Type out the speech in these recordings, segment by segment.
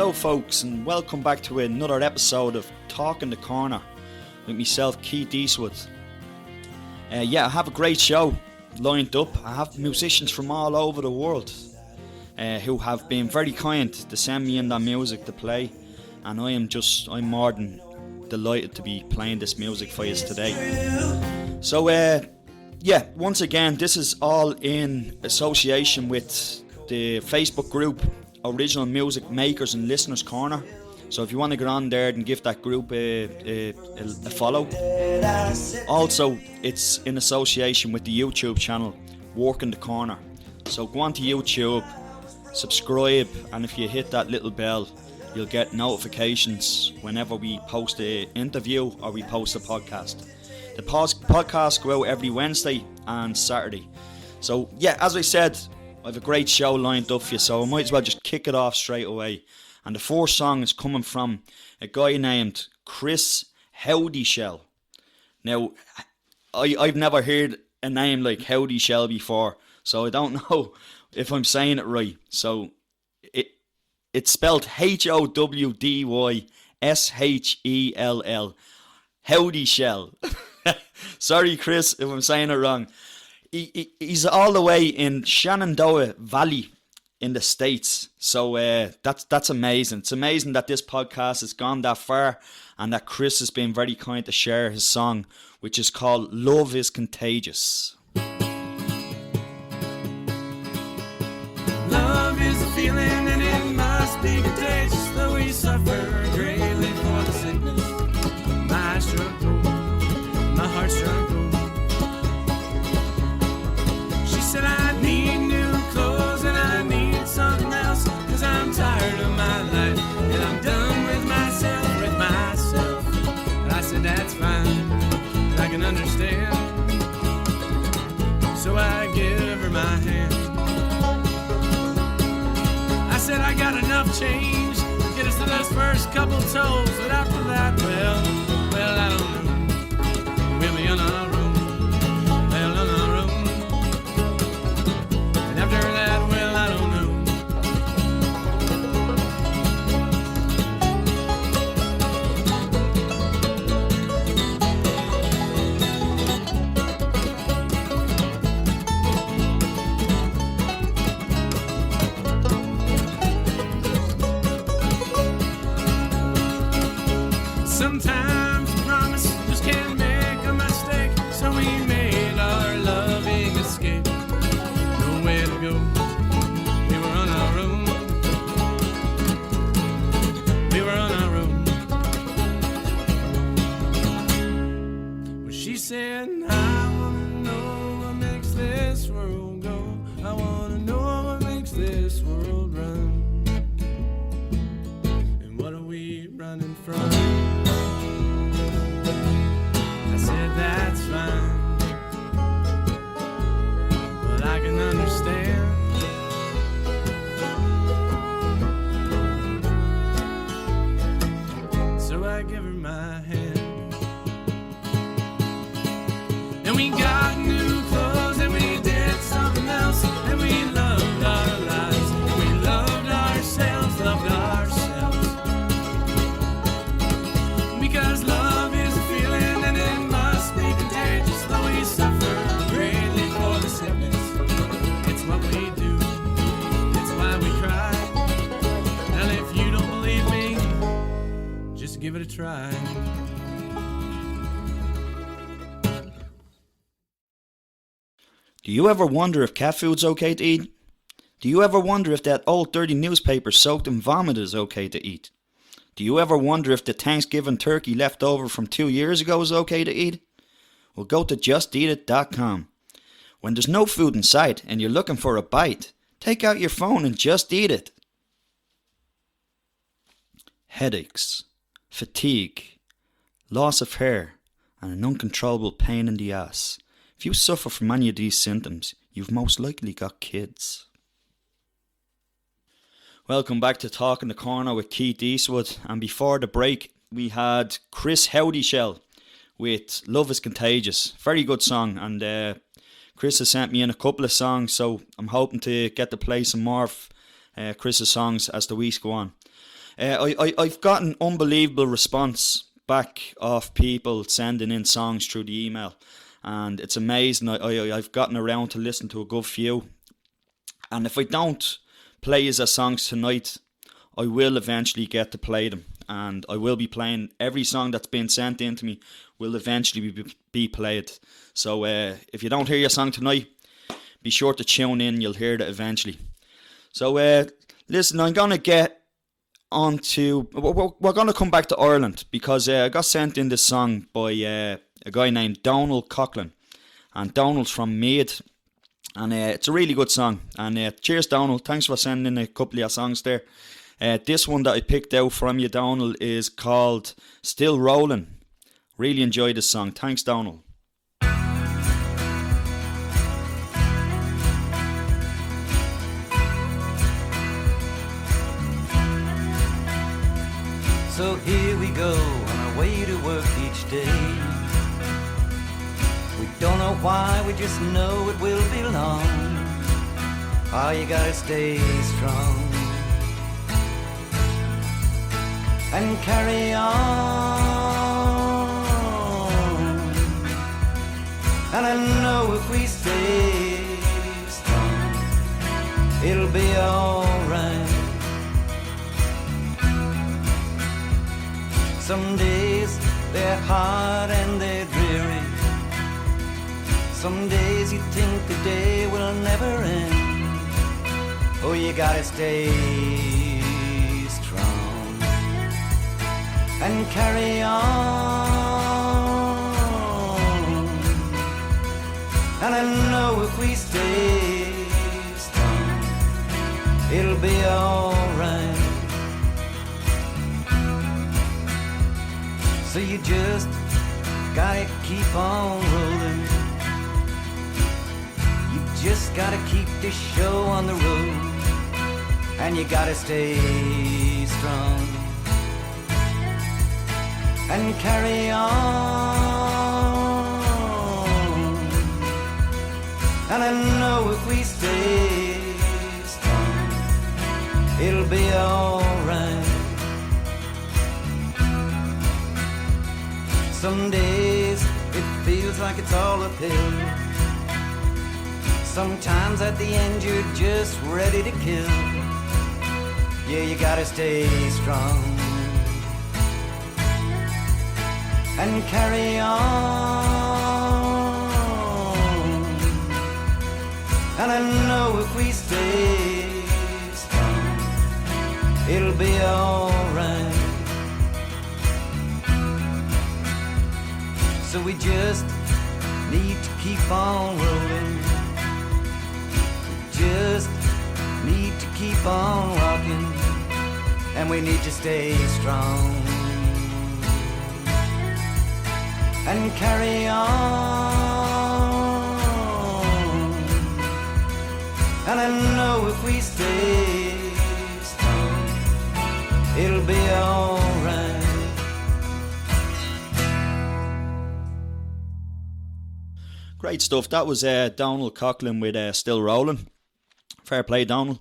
Hello folks, and welcome back to another episode of Talking the Corner with myself, Keith Eastwood. I have a great show lined up. I have musicians from all over the world who have been very kind to send me in their music to play, and I'm more than delighted to be playing this music for you today. So once again, this is all in association with the Facebook group Original Music Makers and Listeners Corner. So if you want to get on there and give that group a follow. Also, it's in association with the YouTube channel Working the Corner. So go on to YouTube, subscribe, and if you hit that little bell, you'll get notifications whenever we post an interview or we post a podcast. The podcasts go out every Wednesday and Saturday. So as I said, I have a great show lined up for you, so I might as well just kick it off straight away. And the first song is coming from a guy named Chris Howdy Shell. Now, I've never heard a name like Howdy Shell before, so I don't know if I'm saying it right. So it's spelled HOWDYSHELL. Howdy Shell. Sorry, Chris, if I'm saying it wrong. He's all the way in Shenandoah Valley in the States. So that's amazing. It's amazing that this podcast has gone that far and that Chris has been very kind to share his song, which is called Love is Contagious. Love is a feeling and it must be contagious, though we suffer greatly for the sickness. My struggle, my heart struggle. She said I need new clothes and I need something else, 'cause I'm tired of my life and I'm done with myself. And I said that's fine, I can understand. So I give her my hand. I said I got enough change to get us to those first couple tolls, but after that, well, I don't know. We'll be on our own, well, on our own. And after that, well, I don't know. Sometimes the promise just can't make a mistake, so we made our loving escape. Nowhere to go, we were on our own. We were on our own. Well, she said, I wanna know what makes this world go. I wanna know what makes this world run. And what are we running from? That's fine, but I can understand. So I give her my hand, and we got new clothes, and we did something else, and we loved our lives, and we loved ourselves, because love is a feeling and it must be contagious, though we suffer greatly for the sickness. It's what we do, it's why we cry. And if you don't believe me, just give it a try. Do you ever wonder if cat food's okay to eat? Do you ever wonder if that old dirty newspaper soaked in vomit is okay to eat? Do you ever wonder if the Thanksgiving turkey left over from 2 years ago is okay to eat? Well, go to justeatit.com. When there's no food in sight and you're looking for a bite, take out your phone and just eat it. Headaches, fatigue, loss of hair, and an uncontrollable pain in the ass. If you suffer from any of these symptoms, you've most likely got kids. Welcome back to Talking the Corner with Keith Eastwood, and before the break we had Chris Howdy Shell with Love is Contagious. Very good song, and Chris has sent me in a couple of songs, so I'm hoping to get to play some more of Chris's songs as the weeks go on. I've gotten unbelievable response back off people sending in songs through the email, and it's amazing. I've gotten around to listen to a good few, and if I don't play as songs tonight, I will eventually get to play them, and I will be playing every song that's been sent in to me will eventually be played. So if you don't hear your song tonight, be sure to tune in, you'll hear it eventually. So listen, I'm going to get on to, we're going to come back to Ireland, because I got sent in this song by a guy named Donald Coughlin, and Donald's from Meath, and it's a really good song, and cheers Donald, thanks for sending in a couple of your songs there. This one that I picked out from you, Donald, is called Still Rollin'. Really enjoy this song, thanks Donald. So here we go on our way to work each day. We don't know why, we just know it will be long. Oh, you gotta stay strong and carry on. And I know if we stay strong, it'll be alright. Some days they're hard and they're dreary. Some days you think the day will never end. Oh, you gotta stay strong and carry on. And I know if we stay strong, it'll be alright. So you just gotta keep on rolling. You just gotta keep this show on the road, and you gotta stay strong and carry on. And I know if we stay strong, it'll be alright. Some days it feels like it's all uphill. Sometimes at the end you're just ready to kill. Yeah, you gotta stay strong and carry on. And I know if we stay strong, it'll be alright. So we just need to keep on rolling. We just need to keep on rocking, and we need to stay strong and carry on. And I know if we stay strong, it'll be alright. Great stuff. That was Donald Coughlin with Still Rollin'. Fair play, Donald.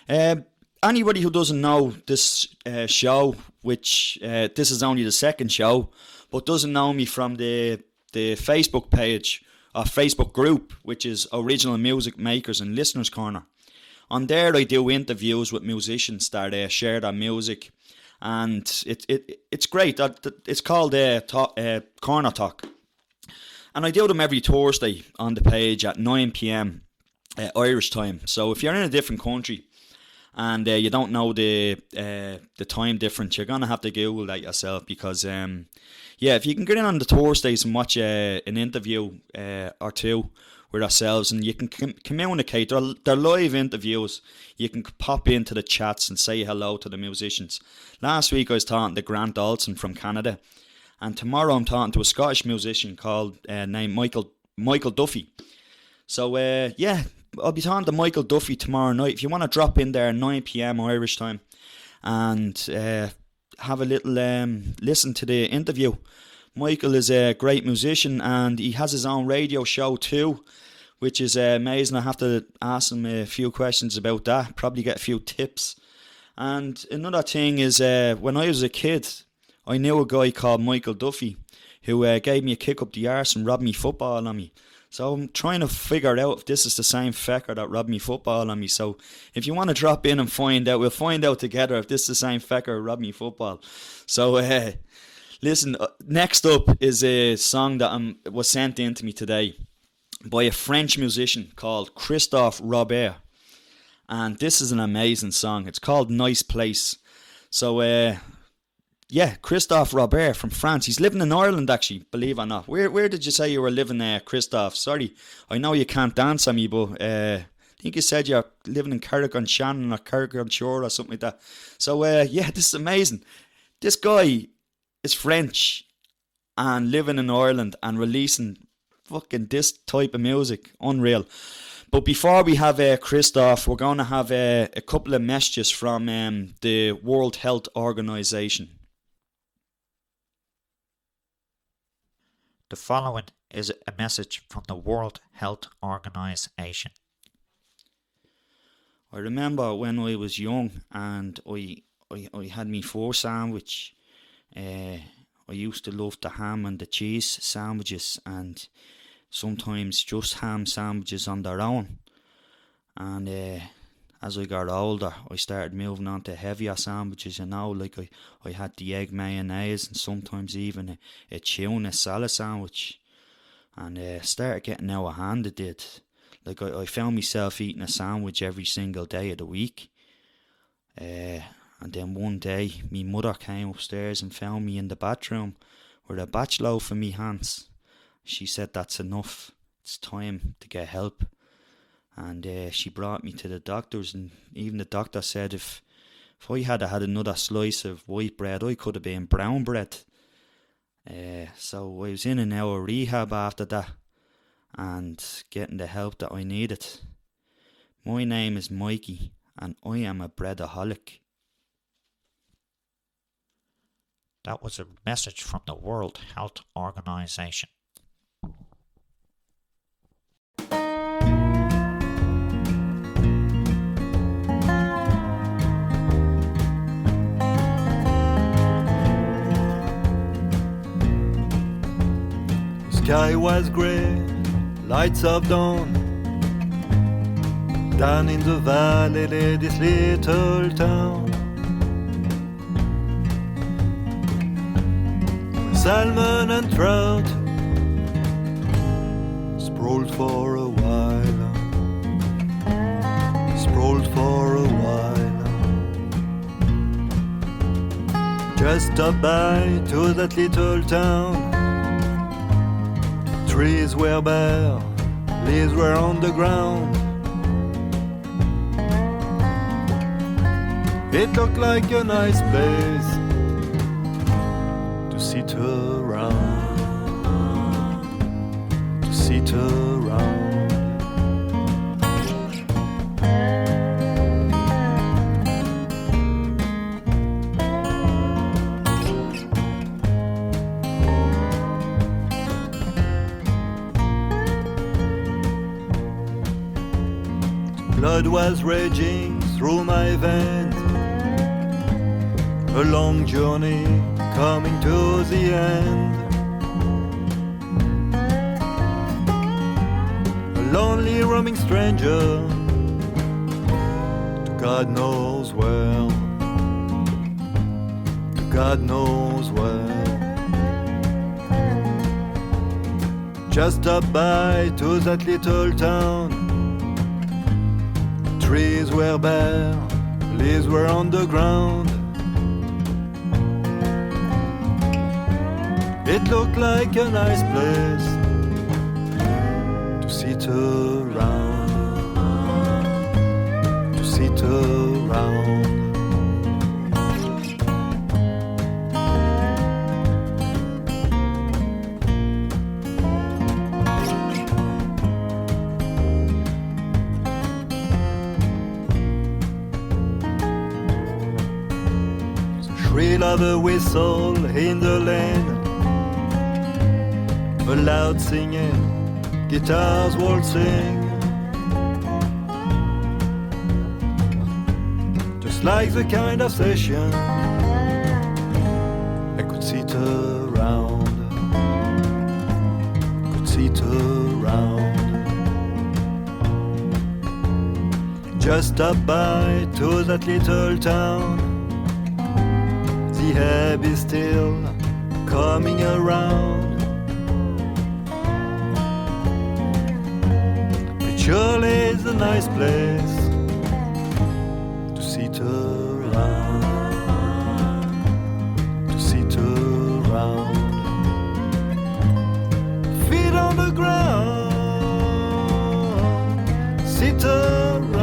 Anybody who doesn't know this show, which this is only the second show, but doesn't know me from the Facebook page or Facebook group, which is Original Music Makers and Listeners Corner. On there I do interviews with musicians that share their music, and it's great. It's called Corner Talk. And I do them every Thursday on the page at 9 p.m. Irish time. So if you're in a different country and you don't know the time difference, you're going to have to Google that yourself, because, if you can get in on the Thursdays and watch an interview or two with ourselves, and you can communicate. They're live interviews. You can pop into the chats and say hello to the musicians. Last week I was talking to Grant Olson from Canada. And tomorrow I'm talking to a Scottish musician called named Michael Duffy. So I'll be talking to Michael Duffy tomorrow night. If you want to drop in there at 9 p.m. Irish time and have a little listen to the interview. Michael is a great musician, and he has his own radio show too, which is amazing. I have to ask him a few questions about that, probably get a few tips. And another thing is, when I was a kid, I knew a guy called Michael Duffy who gave me a kick up the arse and robbed me football on me. So I'm trying to figure out if this is the same fecker that robbed me football on me. So if you want to drop in and find out, we'll find out together if this is the same fecker who robbed me football. So listen, next up is a song that was sent in to me today by a French musician called Christophe Robert. And this is an amazing song. It's called Nice Place. So Christophe Robert from France. He's living in Ireland, actually, believe it or not. Where did you say you were living there, Christophe? Sorry, I know you can't dance on me, but I think you said you're living in Carrick-on-Shannon or Carrick-on-Shore or something like that. So, this is amazing. This guy is French and living in Ireland and releasing fucking this type of music. Unreal. But before we have Christophe, we're going to have a couple of messages from the World Health Organization. The following is a message from the World Health Organization. I remember when I was young and I had my first sandwich. I used to love the ham and the cheese sandwiches and sometimes just ham sandwiches on their own. And as I got older, I started moving on to heavier sandwiches, like I had the egg mayonnaise and sometimes even a tuna salad sandwich. And started getting out of hand, it did. Like I found myself eating a sandwich every single day of the week. And then one day, my mother came upstairs and found me in the bathroom with a batch loaf in my hands. She said, "That's enough. It's time to get help." And she brought me to the doctors, and even the doctor said if I had another slice of white bread, I could have been brown bread. So I was in and out of rehab after that and getting the help that I needed. My name is Mikey and I am a breadaholic. That was a message from the World Health Organization. Sky was grey, lights of dawn. Down in the valley lay this little town. Salmon and trout sprawled for a while. Sprawled for a while. Just stop by to that little town. Trees were bare, leaves were on the ground. It looked like a nice place to sit around, to sit around. Blood was raging through my veins. A long journey coming to the end. A lonely roaming stranger to God knows where. To God knows where. Just stop by to that little town. Trees were bare, leaves were on the ground. It looked like a nice place to sit around, to sit around. Shrill of a whistle in the lane, a loud singing, guitars waltzing. Just like the kind of session I could sit around, could sit around. Just stop by to that little town. The ebb is still coming around. It surely is a nice place to sit around, to sit around. Feet on the ground, sit around,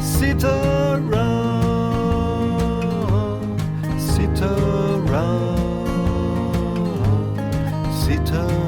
sit around, sit around, sit around.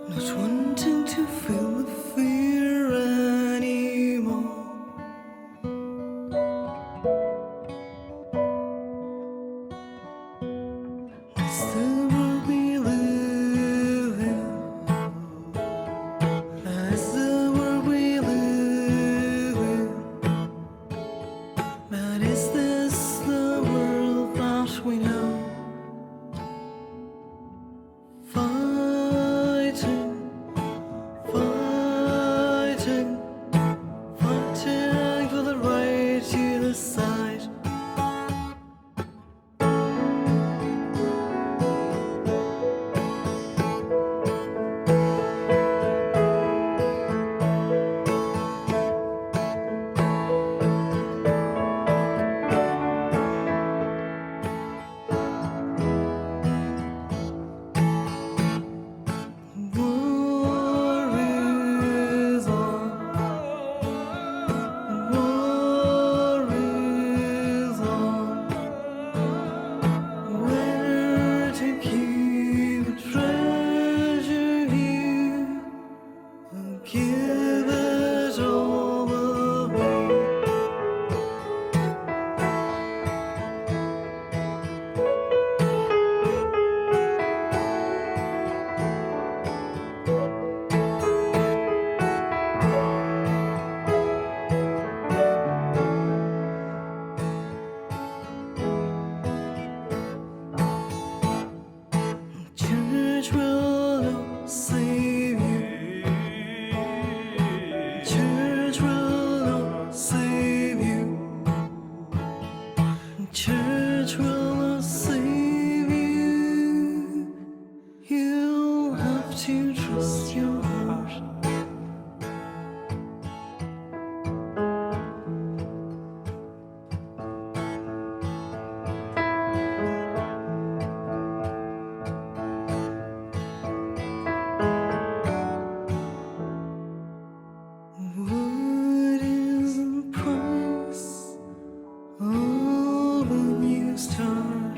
Not wanting to feel the fear anymore. It's the world we live in. That's the world we live in. But is this the world that we know? Fighting, fighting, fighting for the right to decide. War is on. War is on. Where to keep a treasure here? I'll give it all away. Church will not save you. Church will not save you. Church will not save you. You'll have to trust your heart. What is the price of a new start?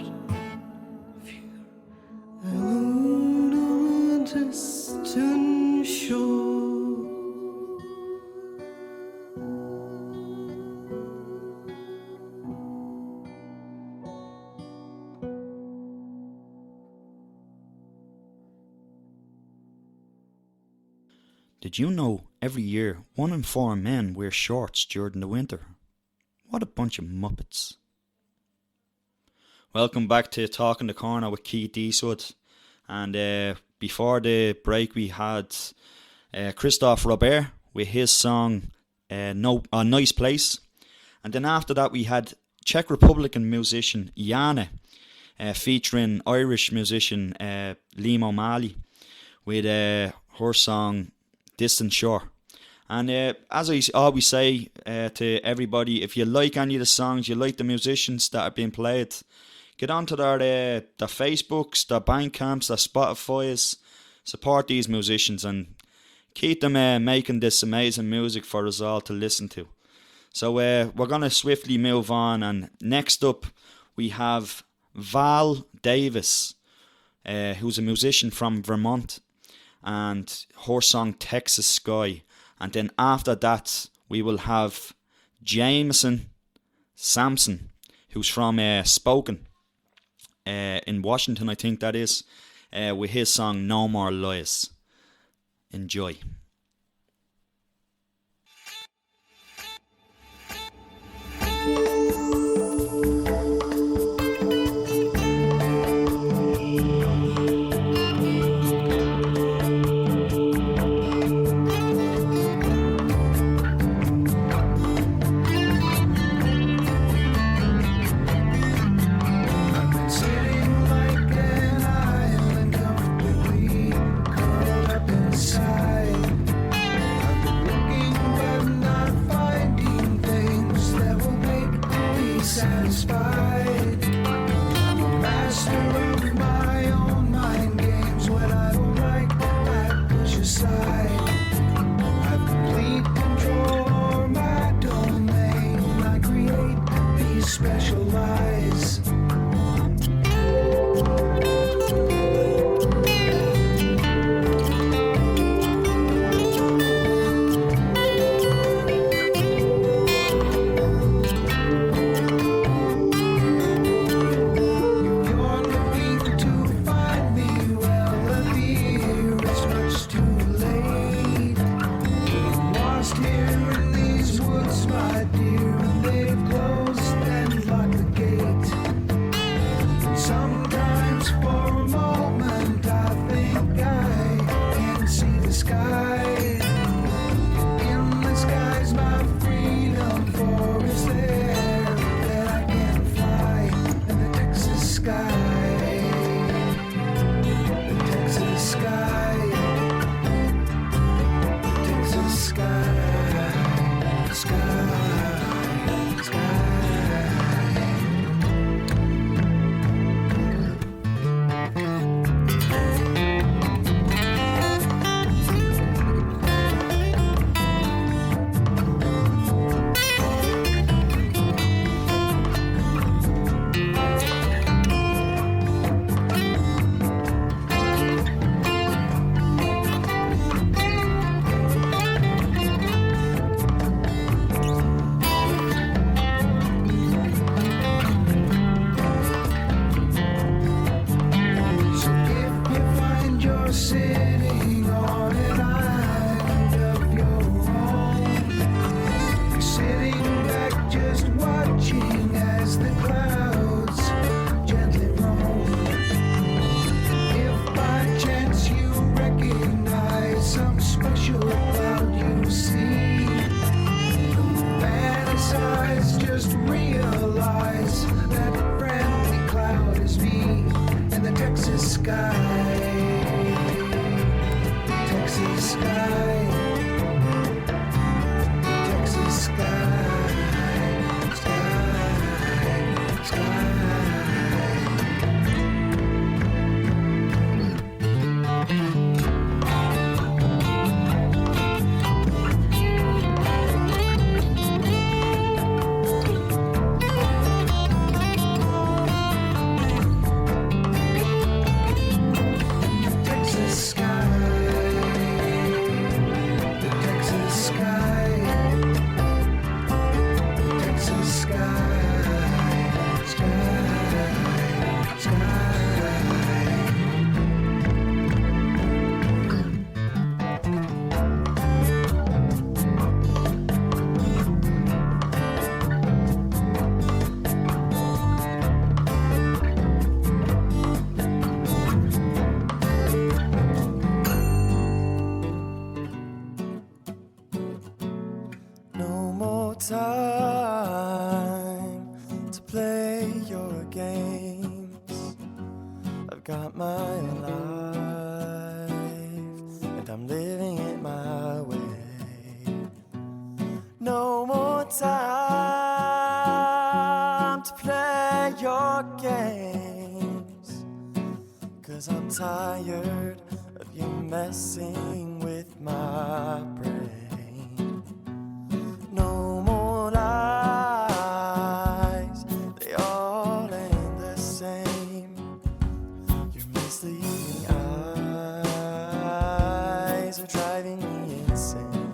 If you're alone on a distant shore. Did you know every year 1 in 4 men wear shorts during the winter? What a bunch of muppets. Welcome back to Talking the Corner with Keith Eastwood. And before the break we had Christophe Robert with his song No A Nice Place. And then after that we had Czech Republican musician Jana featuring Irish musician Liam O'Malley with her song Distant Shore. And as I always say to everybody, if you like any of the songs, you like the musicians that are being played, get onto their Facebooks, their Bandcamps, their Spotify's, support these musicians and keep them making this amazing music for us all to listen to. So we're going to swiftly move on, and next up we have Val Davis, who's a musician from Vermont, and her song Texas Sky. And then after that we will have Jameson Sampson, who's from Spokane in Washington, I think that is, with his song No More Lies. Enjoy. time to play your games. I've got my life and I'm living it my way. more time to play your games, 'cause I'm tired of you messing with my brain. No more lies, they all end the same. Your misleading eyes are driving me insane.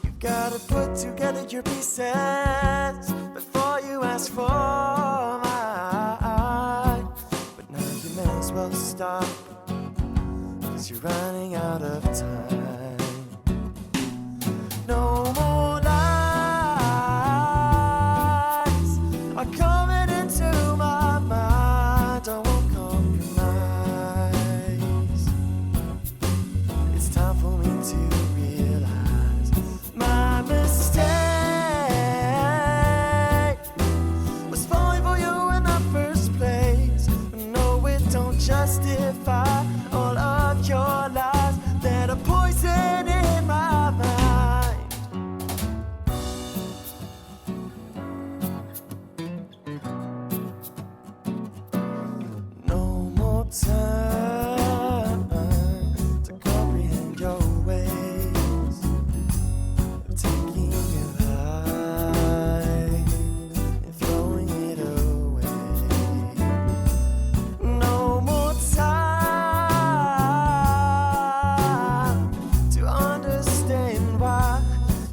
You've gotta put together your pieces before you ask for mine. But now you may as well stop, 'cause you're running out of time. No more lies are coming into my mind. I won't compromise. It's time for me to realize my mistake was falling for you in the first place. No, it don't justify all of your lies that are poison in my mind. No more time to comprehend your ways of taking your life and throwing it away. No more time to understand why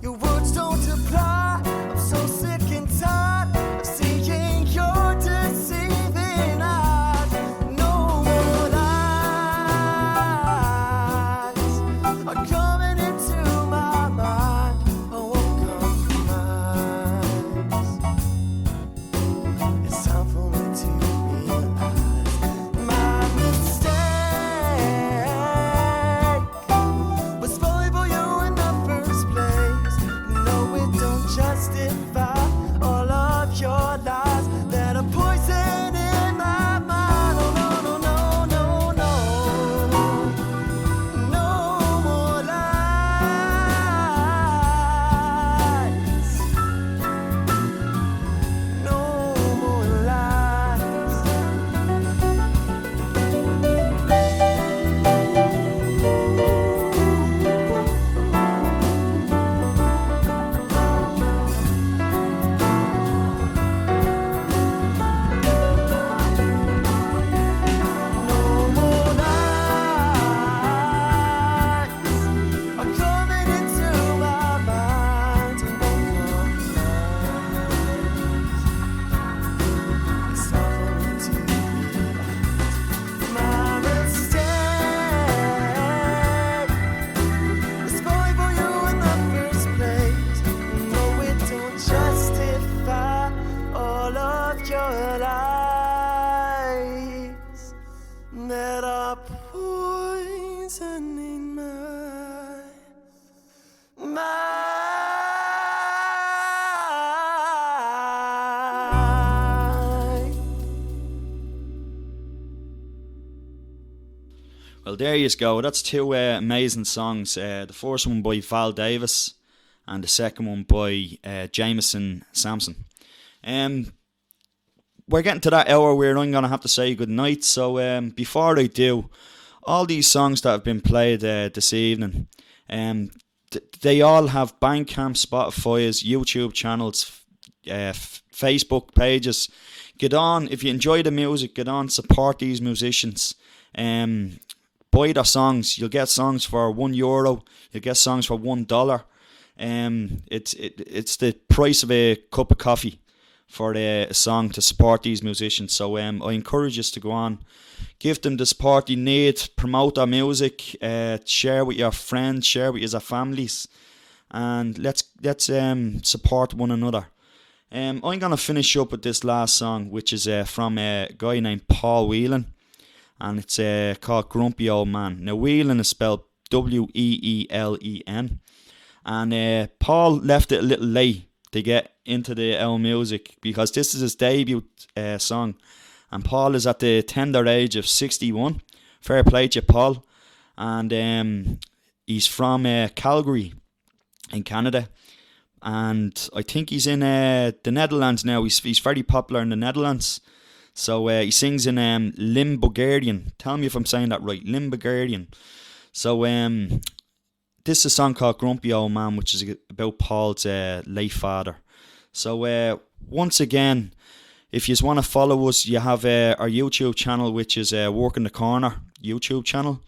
your words don't apply. I'm so sick and tired of seeing your deceiving eyes. No more lies are coming into my mind. I won't compromise. It's time for me to realize my mistake was falling for you in the first place. No, it don't justify all of your lies that are poison in my mind. Oh no, no, no, no, no. No more lies. No more lies. No more lies are coming into my mind. And no more lies. It's time for me to realize my mistake was falling for you in the first place. No, it don't justify all of your lies that are poisoning my. Well, there you go. That's two amazing songs. The first one by Val Davis and the second one by Jameson Sampson. We're getting to that hour where I'm going to have to say goodnight. So before I do, all these songs that have been played this evening, they all have Bandcamp, Spotify's, YouTube channels, Facebook pages. Get on, if you enjoy the music, get on, support these musicians. Buy their songs. You'll get songs for €1. You'll get songs for $1. It's the price of a cup of coffee for a song to support these musicians. So I encourage us to go on, give them the support they need, promote their music, share with your friends, share with your families, and let's support one another. I'm gonna finish up with this last song, which is from a guy named Paul Whelan, and it's called Grumpy Old Man. Now Whelan is spelled Weelen, and Paul left it a little late to get into the old music because this is his debut song, and Paul is at the tender age of 61. Fair play to you, Paul. And he's from Calgary, in Canada. And I think he's in the Netherlands now. He's very popular in the Netherlands. So he sings in Limburgian. Tell me if I'm saying that right. Limburgian. So this is a song called Grumpy Old Man, which is about Paul's late father. So once again, if you just want to follow us, you have our YouTube channel, which is Work in the Corner YouTube channel.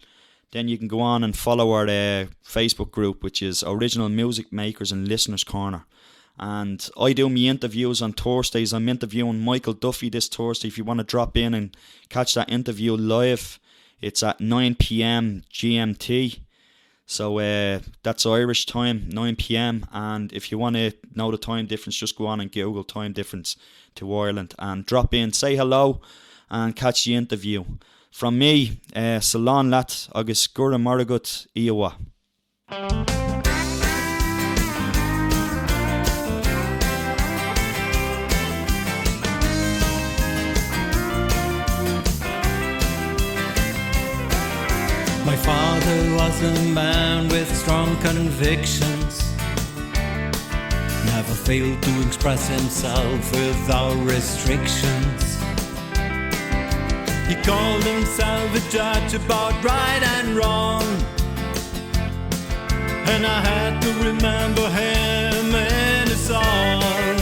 Then you can go on and follow our Facebook group, which is Original Music Makers and Listeners Corner. And I do my interviews on Thursdays. I'm interviewing Michael Duffy this Thursday. If you want to drop in and catch that interview live, it's at 9 p.m. GMT. So that's Irish time, 9 p.m. And if you want to know the time difference, just go on and Google time difference to Ireland and drop in, say hello and catch the interview. From me, Salon Lat, agus Gura Maragut, Iowa. My father was a man with strong convictions, never failed to express himself without restrictions. He called himself a judge about right and wrong, and I had to remember him in a song.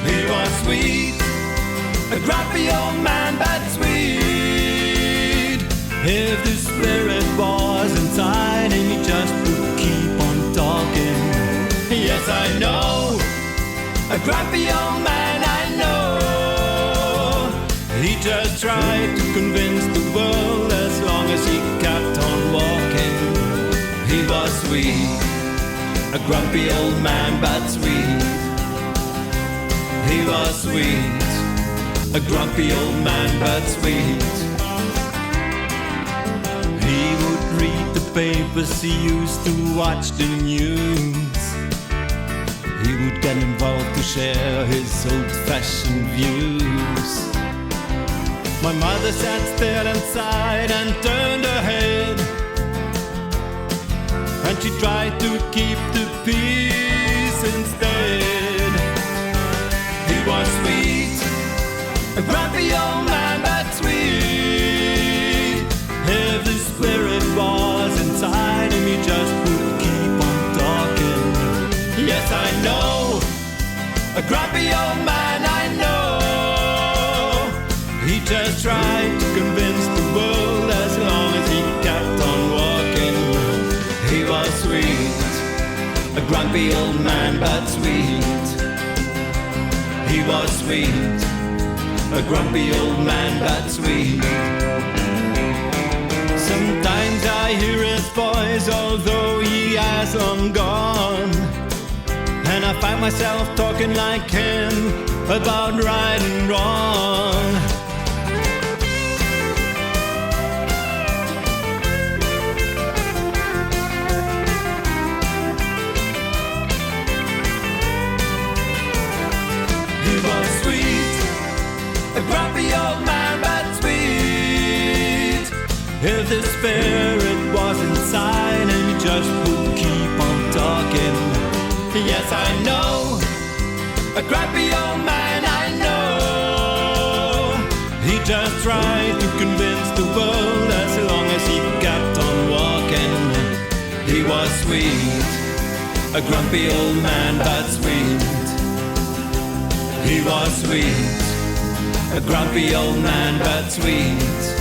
He was sweet, a grumpy old man, but sweet. If the spirit was inside him, he just would keep on talking. Yes, I know, a grumpy old man, I know. He just tried to convince the world as long as he kept on walking. He was sweet, a grumpy old man, but sweet. He was sweet, a grumpy old man, but sweet. He would read the papers, he used to watch the news. He would get involved to share his old-fashioned views. My mother sat still inside and turned her head, and she tried to keep the peace instead. He was sweet, a grumpy old man, but sweet. If the spirit was inside him, he just would keep on talking. Yes, I know, a grumpy old man, I know. He just tried to convince the world as long as he kept on walking. He was sweet, a grumpy old man, but sweet. He was sweet, a grumpy old man, but sweet. Sometimes I hear his voice, although he has long gone, and I find myself talking like him about right and wrong. He was sweet, a grumpy old man, but sweet. If the spirit was inside him, he just would keep on talking. Yes, I know, a grumpy old man, I know. He just tried to convince the world as long as he kept on walking. He was sweet, a grumpy old man, but sweet. He was sweet, a grumpy old man, but sweet.